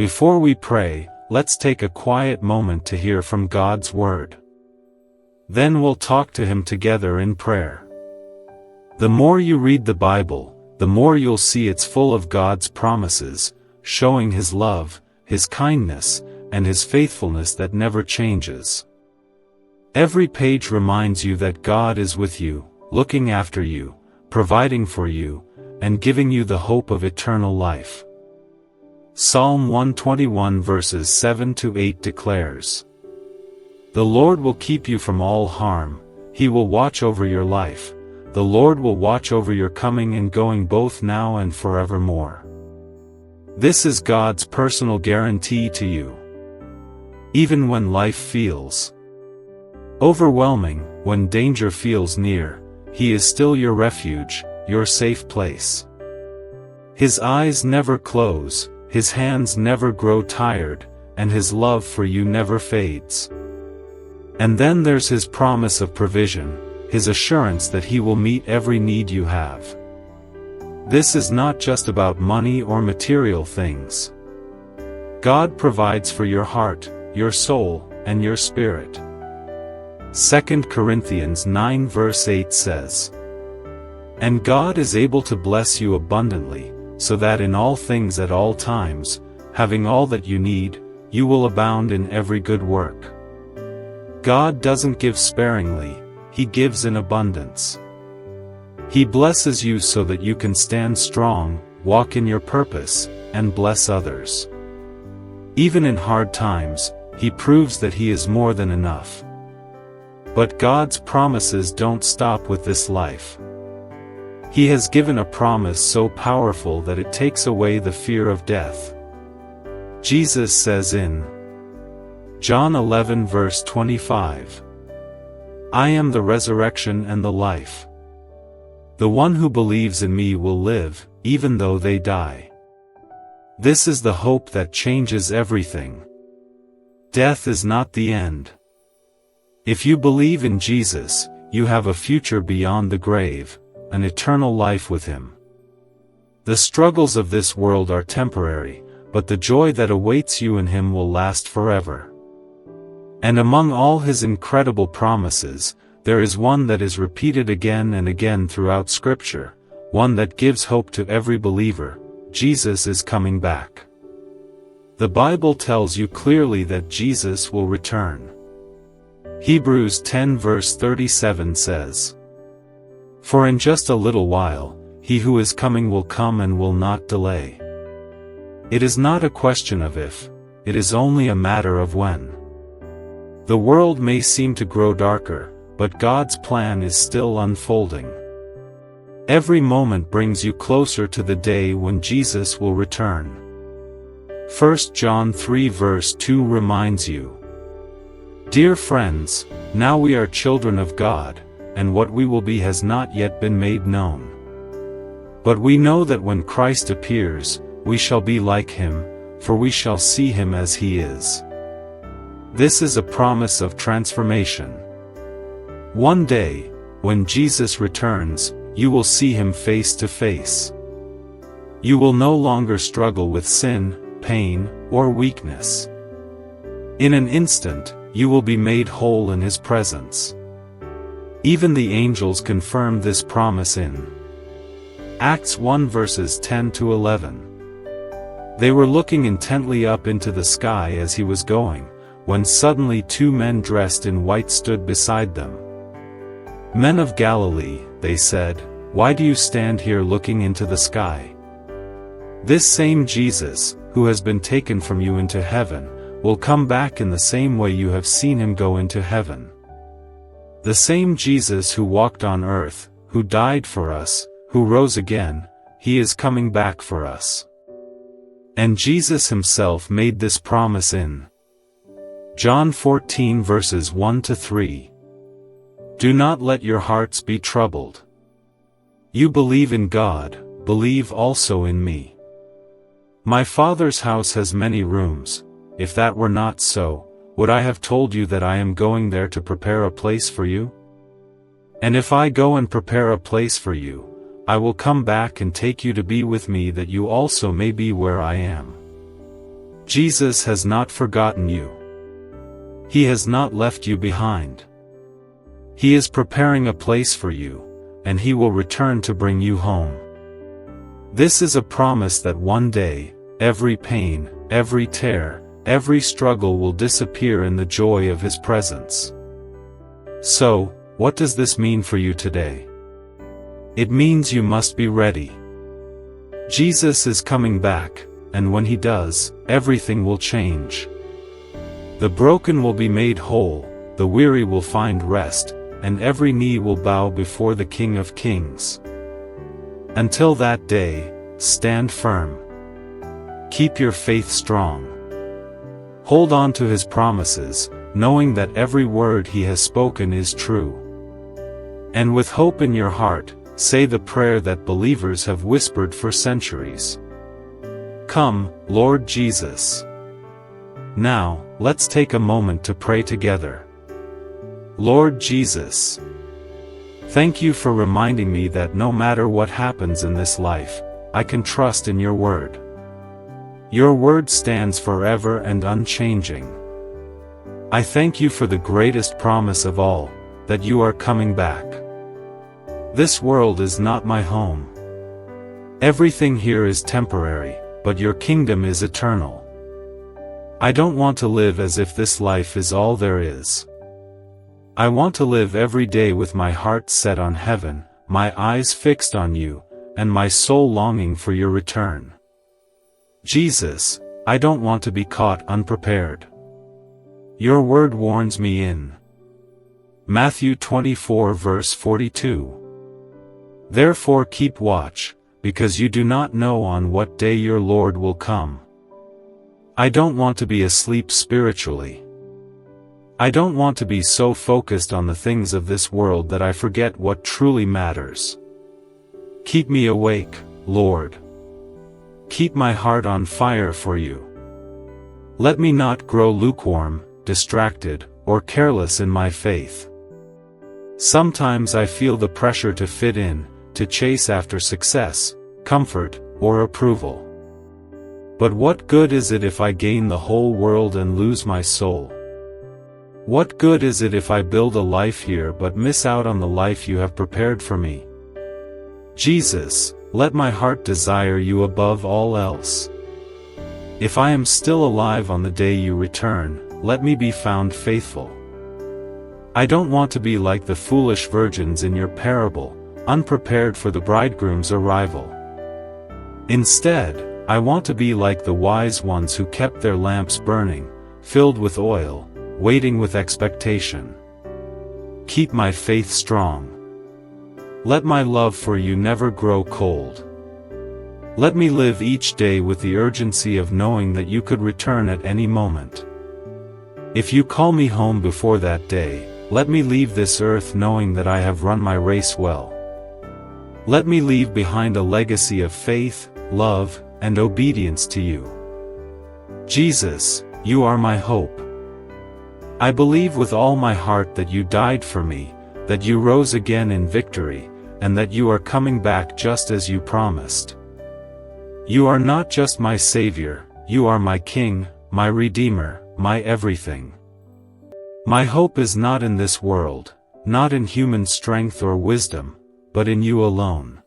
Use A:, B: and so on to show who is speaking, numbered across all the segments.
A: Before we pray, let's take a quiet moment to hear from God's Word. Then we'll talk to Him together in prayer. The more you read the Bible, the more you'll see it's full of God's promises, showing His love, His kindness, and His faithfulness that never changes. Every page reminds you that God is with you, looking after you, providing for you, and giving you the hope of eternal life. Psalm 121 verses 7 to 8 declares, "The Lord will keep you from all harm, He will watch over your life, the Lord will watch over your coming and going both now and forevermore." This is God's personal guarantee to you. Even when life feels overwhelming, when danger feels near, He is still your refuge, your safe place. His eyes never close, His hands never grow tired, and His love for you never fades. And then there's His promise of provision, His assurance that He will meet every need you have. This is not just about money or material things. God provides for your heart, your soul, and your spirit. 2 Corinthians 9 verse 8 says, "And God is able to bless you abundantly, so that in all things at all times, having all that you need, you will abound in every good work." God doesn't give sparingly, He gives in abundance. He blesses you so that you can stand strong, walk in your purpose, and bless others. Even in hard times, He proves that He is more than enough. But God's promises don't stop with this life. He has given a promise so powerful that it takes away the fear of death. Jesus says in John 11 verse 25, "I am the resurrection and the life. The one who believes in me will live, even though they die." This is the hope that changes everything. Death is not the end. If you believe in Jesus, you have a future beyond the grave, an eternal life with Him. The struggles of this world are temporary, but the joy that awaits you in Him will last forever. And among all His incredible promises, there is one that is repeated again and again throughout Scripture, one that gives hope to every believer: Jesus is coming back. The Bible tells you clearly that Jesus will return. Hebrews 10 verse 37 says, "For in just a little while, He who is coming will come and will not delay." It is not a question of if, it is only a matter of when. The world may seem to grow darker, but God's plan is still unfolding. Every moment brings you closer to the day when Jesus will return. 1 John 3 verse 2 reminds you, "Dear friends, now we are children of God, and what we will be has not yet been made known. But we know that when Christ appears, we shall be like Him, for we shall see Him as He is." This is a promise of transformation. One day, when Jesus returns, you will see Him face to face. You will no longer struggle with sin, pain, or weakness. In an instant, you will be made whole in His presence. Even the angels confirm this promise in Acts 1 verses 10 to 11. They were looking intently up into the sky as He was going, when suddenly two men dressed in white stood beside them. "Men of Galilee," they said, "why do you stand here looking into the sky? This same Jesus, who has been taken from you into heaven, will come back in the same way you have seen Him go into heaven." The same Jesus who walked on earth, who died for us, who rose again, He is coming back for us. And Jesus Himself made this promise in John 14 verses 1 to 3. "Do not let your hearts be troubled. You believe in God, believe also in me. My Father's house has many rooms. If that were not so, would I have told you that I am going there to prepare a place for you? And if I go and prepare a place for you, I will come back and take you to be with me, that you also may be where I am." Jesus has not forgotten you. He has not left you behind. He is preparing a place for you, and He will return to bring you home. This is a promise that one day, every pain, every tear, every struggle will disappear in the joy of His presence. So, what does this mean for you today? It means you must be ready. Jesus is coming back, and when He does, everything will change. The broken will be made whole, the weary will find rest, and every knee will bow before the King of Kings. Until that day, stand firm. Keep your faith strong. Hold on to His promises, knowing that every word He has spoken is true. And with hope in your heart, say the prayer that believers have whispered for centuries. Come, Lord Jesus. Now, let's take a moment to pray together. Lord Jesus, thank You for reminding me that no matter what happens in this life, I can trust in Your word. Your word stands forever and unchanging. I thank You for the greatest promise of all, that You are coming back. This world is not my home. Everything here is temporary, but Your kingdom is eternal. I don't want to live as if this life is all there is. I want to live every day with my heart set on heaven, my eyes fixed on You, and my soul longing for Your return. Jesus, I don't want to be caught unprepared. Your word warns me in Matthew 24 verse 42. Therefore keep watch, because you do not know on what day your Lord will come. I don't want to be asleep spiritually. I don't want to be so focused on the things of this world that I forget what truly matters. Keep me awake, Lord. Keep my heart on fire for You. Let me not grow lukewarm, distracted, or careless in my faith. Sometimes I feel the pressure to fit in, to chase after success, comfort, or approval. But what good is it if I gain the whole world and lose my soul? What good is it if I build a life here but miss out on the life You have prepared for me? Jesus, let my heart desire You above all else. If I am still alive on the day You return, let me be found faithful. I don't want to be like the foolish virgins in Your parable, unprepared for the bridegroom's arrival. Instead, I want to be like the wise ones who kept their lamps burning, filled with oil, waiting with expectation. Keep my faith strong. Let my love for You never grow cold. Let me live each day with the urgency of knowing that You could return at any moment. If You call me home before that day, let me leave this earth knowing that I have run my race well. Let me leave behind a legacy of faith, love, and obedience to You. Jesus, You are my hope. I believe with all my heart that You died for me, that You rose again in victory, and that You are coming back just as You promised. You are not just my Savior, You are my King, my Redeemer, my everything. My hope is not in this world, not in human strength or wisdom, but in You alone.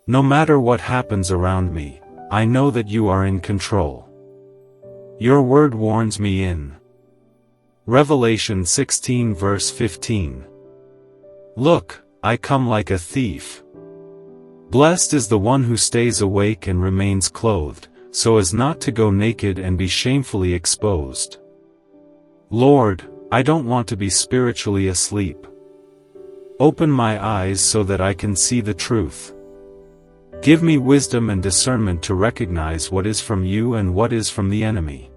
A: No matter what happens around me, I know that You are in control. Your word warns me in Revelation 16 verse 15. Look, I come like a thief. Blessed is the one who stays awake and remains clothed, so as not to go naked and be shamefully exposed. Lord, I don't want to be spiritually asleep. Open my eyes so that I can see the truth. Give me wisdom and discernment to recognize what is from You and what is from the enemy.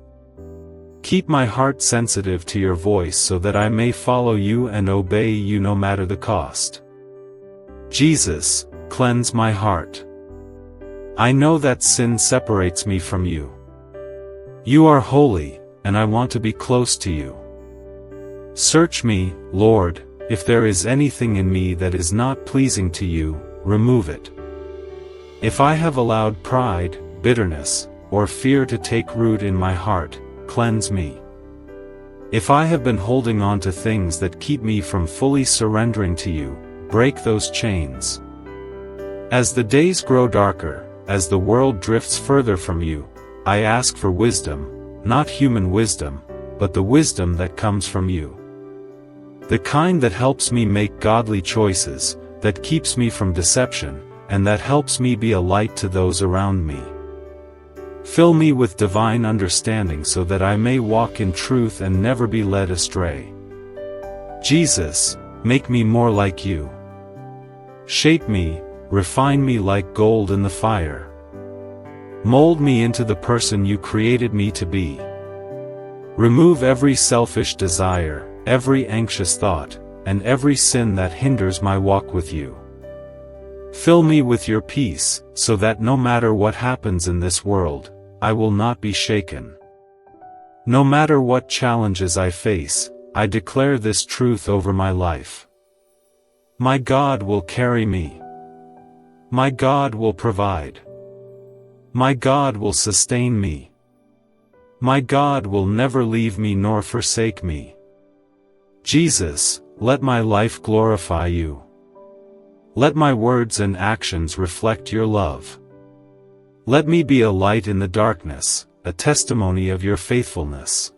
A: Keep my heart sensitive to Your voice so that I may follow You and obey You no matter the cost. Jesus, cleanse my heart. I know that sin separates me from You. You are holy, and I want to be close to You. Search me, Lord, if there is anything in me that is not pleasing to You, remove it. If I have allowed pride, bitterness, or fear to take root in my heart, cleanse me. If I have been holding on to things that keep me from fully surrendering to you, break those chains. As the days grow darker, as the world drifts further from you, I ask for wisdom, not human wisdom, but the wisdom that comes from you. The kind that helps me make godly choices, that keeps me from deception, and that helps me be a light to those around me. Fill me with divine understanding so that I may walk in truth and never be led astray. Jesus, make me more like you. Shape me, refine me like gold in the fire. Mold me into the person you created me to be. Remove every selfish desire, every anxious thought, and every sin that hinders my walk with you. Fill me with your peace, so that no matter what happens in this world, I will not be shaken. No matter what challenges I face, I declare this truth over my life. My God will carry me. My God will provide. My God will sustain me. My God will never leave me nor forsake me. Jesus, let my life glorify you. Let my words and actions reflect your love. Let me be a light in the darkness, a testimony of your faithfulness.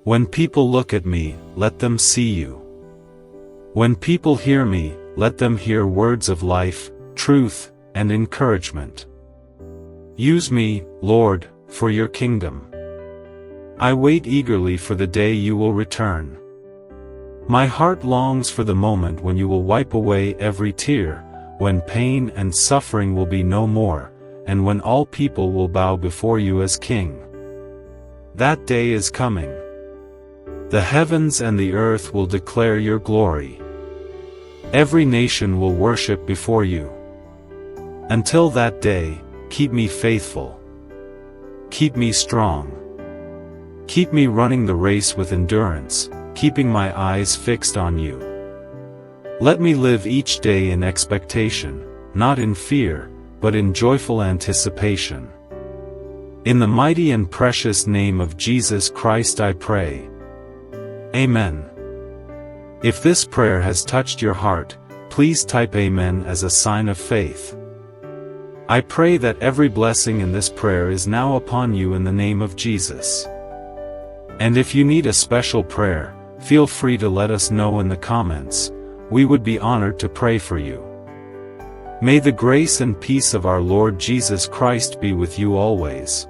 A: When people look at me, let them see you. When people hear me, let them hear words of life, truth, and encouragement. Use me, Lord, for your kingdom. I wait eagerly for the day you will return. My heart longs for the moment when you will wipe away every tear, when pain and suffering will be no more, and when all people will bow before you as King. That day is coming. The heavens and the earth will declare your glory. Every nation will worship before you. Until that day, keep me faithful. Keep me strong. Keep me running the race with endurance, keeping my eyes fixed on you. Let me live each day in expectation, not in fear, but in joyful anticipation. In the mighty and precious name of Jesus Christ I pray. Amen. If this prayer has touched your heart, please type Amen as a sign of faith. I pray that every blessing in this prayer is now upon you in the name of Jesus. And if you need a special prayer, feel free to let us know in the comments. We would be honored to pray for you. May the grace and peace of our Lord Jesus Christ be with you always.